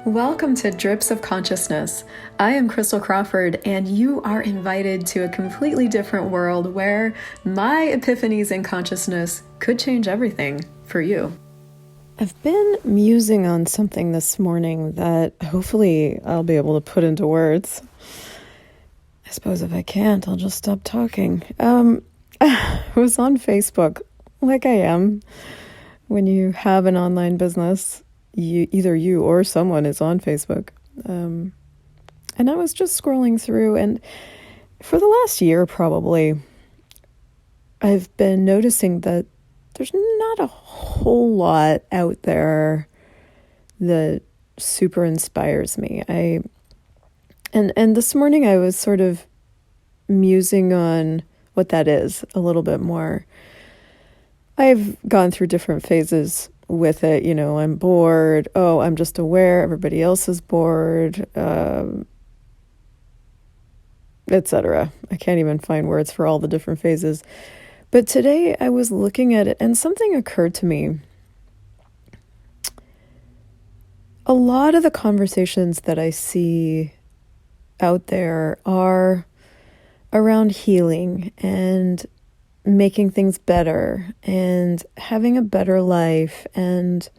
Welcome to Drips of Consciousness. I am Christel Crawford, and you are invited to a completely different world where my epiphanies in consciousness could change everything for you. I've been musing on something this morning that hopefully I'll be able to put into words. I suppose if I can't, I'll just stop talking. I was on Facebook, like I am, when you have an online business. Either you or someone is on Facebook. And I was just scrolling through, and for the last year probably, I've been noticing that there's not a whole lot out there that super inspires me. And this morning I was sort of musing on what that is a little bit more. I've gone through different phases with it. You know, I'm bored. Oh, I'm just aware everybody else is bored, etc. I can't even find words for all the different phases. But today I was looking at it and something occurred to me. A lot of the conversations that I see out there are around healing and making things better and having a better life. And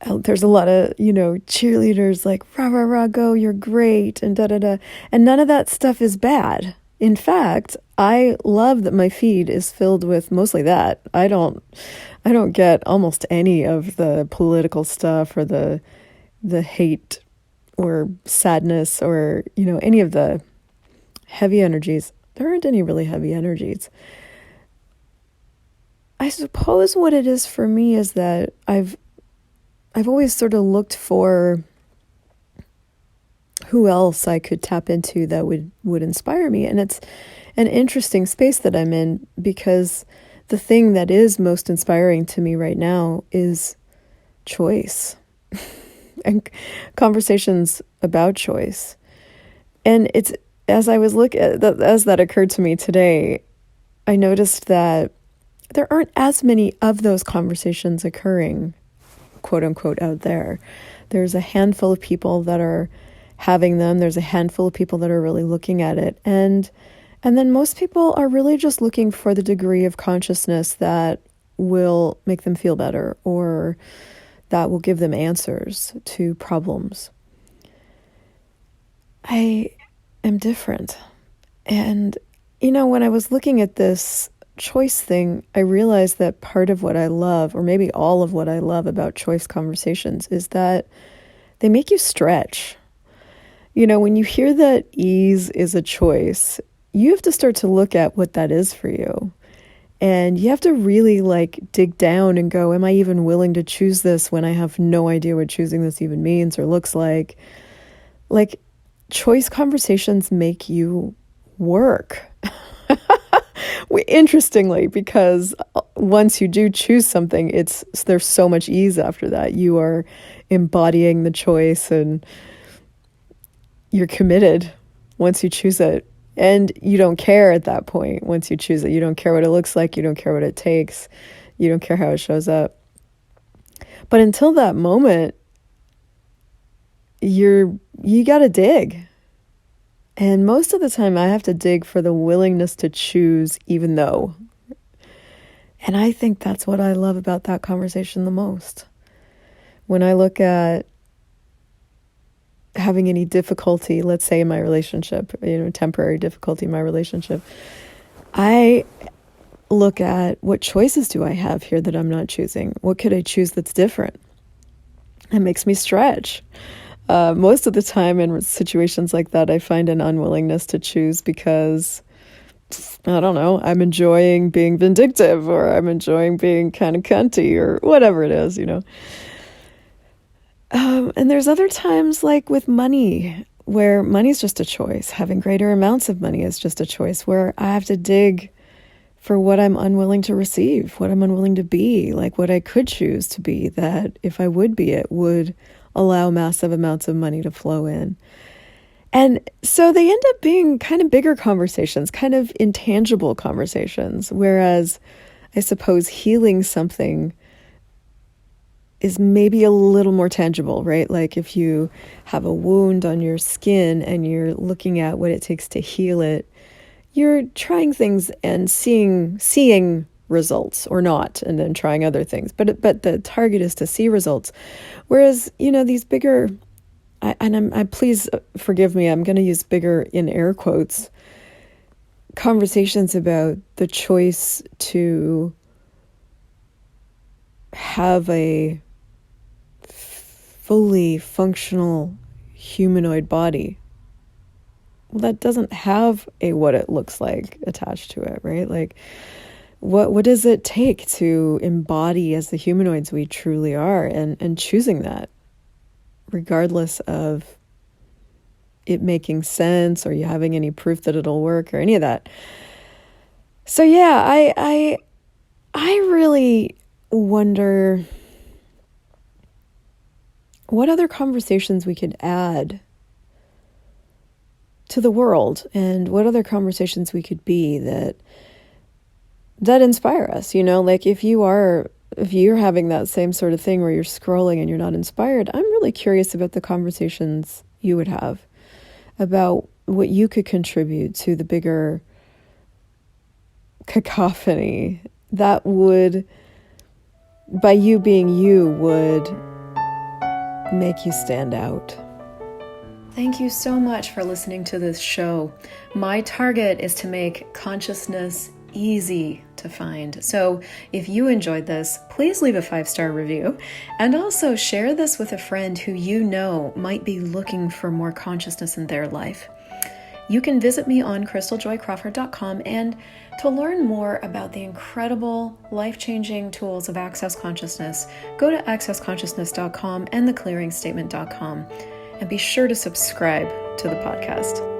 there's a lot of, cheerleaders like, rah, rah, rah, go, you're great, and da, da, da. And none of that stuff is bad. In fact, I love that my feed is filled with mostly that. I don't get almost any of the political stuff or the hate or sadness or, any of the heavy energies. There aren't any really heavy energies. I suppose what it is for me is that I've always sort of looked for who else I could tap into that would inspire me. And it's an interesting space that I'm in, because the thing that is most inspiring to me right now is choice and conversations about choice. And it's, as I was as that occurred to me today, I noticed that there aren't as many of those conversations occurring, quote unquote, out there. There's a handful of people that are having them. There's a handful of people that are really looking at it. And then most people are really just looking for the degree of consciousness that will make them feel better or that will give them answers to problems. I am different. And, when I was looking at this choice thing, I realized that part of what I love, or maybe all of what I love about choice conversations, is that they make you stretch. When you hear that ease is a choice, you have to start to look at what that is for you. And you have to really dig down and go, am I even willing to choose this when I have no idea what choosing this even means or looks like? Choice conversations make you work. Interestingly, because once you do choose something, there's so much ease after that. You are embodying the choice and you're committed once you choose it. And you don't care at that point once you choose it. You don't care what it looks like. You don't care what it takes. You don't care how it shows up. But until that moment, you got to dig. And most of the time I have to dig for the willingness to choose, even though. And I think that's what I love about that conversation the most. When I look at having any difficulty, let's say in my relationship, temporary difficulty in my relationship, I look at what choices do I have here that I'm not choosing? What could I choose that's different? It makes me stretch. Most of the time in situations like that, I find an unwillingness to choose because, I don't know, I'm enjoying being vindictive, or I'm enjoying being kind of cunty, or whatever it is, And there's other times, like with money, where money's just a choice. Having greater amounts of money is just a choice, where I have to dig for what I'm unwilling to receive, what I'm unwilling to be, like what I could choose to be, that if I would be it, would allow massive amounts of money to flow in. And so they end up being kind of bigger conversations, kind of intangible conversations, whereas I suppose healing something is maybe a little more tangible, right? Like if you have a wound on your skin and you're looking at what it takes to heal it, you're trying things and seeing results or not, and then trying other things. But the target is to see results. Whereas, these bigger, I please forgive me, I'm going to use bigger in air quotes, conversations about the choice to have a fully functional humanoid body. Well, that doesn't have a what it looks like attached to it, right? Like, what does it take to embody as the humanoids we truly are, and choosing that, regardless of it making sense or you having any proof that it'll work or any of that. So yeah, I really wonder what other conversations we could add to the world, and what other conversations we could be that inspire us. Like if you're having that same sort of thing where you're scrolling and you're not inspired, I'm really curious about the conversations you would have about what you could contribute to the bigger cacophony that would, by you being you, would make you stand out. Thank you so much for listening to this show. My target is to make consciousness easy to find. So if you enjoyed this, please leave a 5-star review, and also share this with a friend who you know might be looking for more consciousness in their life. You can visit me on ChrystelJoyCrawford.com, and to learn more about the incredible life-changing tools of Access Consciousness, go to accessconsciousness.com and theclearingstatement.com. And be sure to subscribe to the podcast.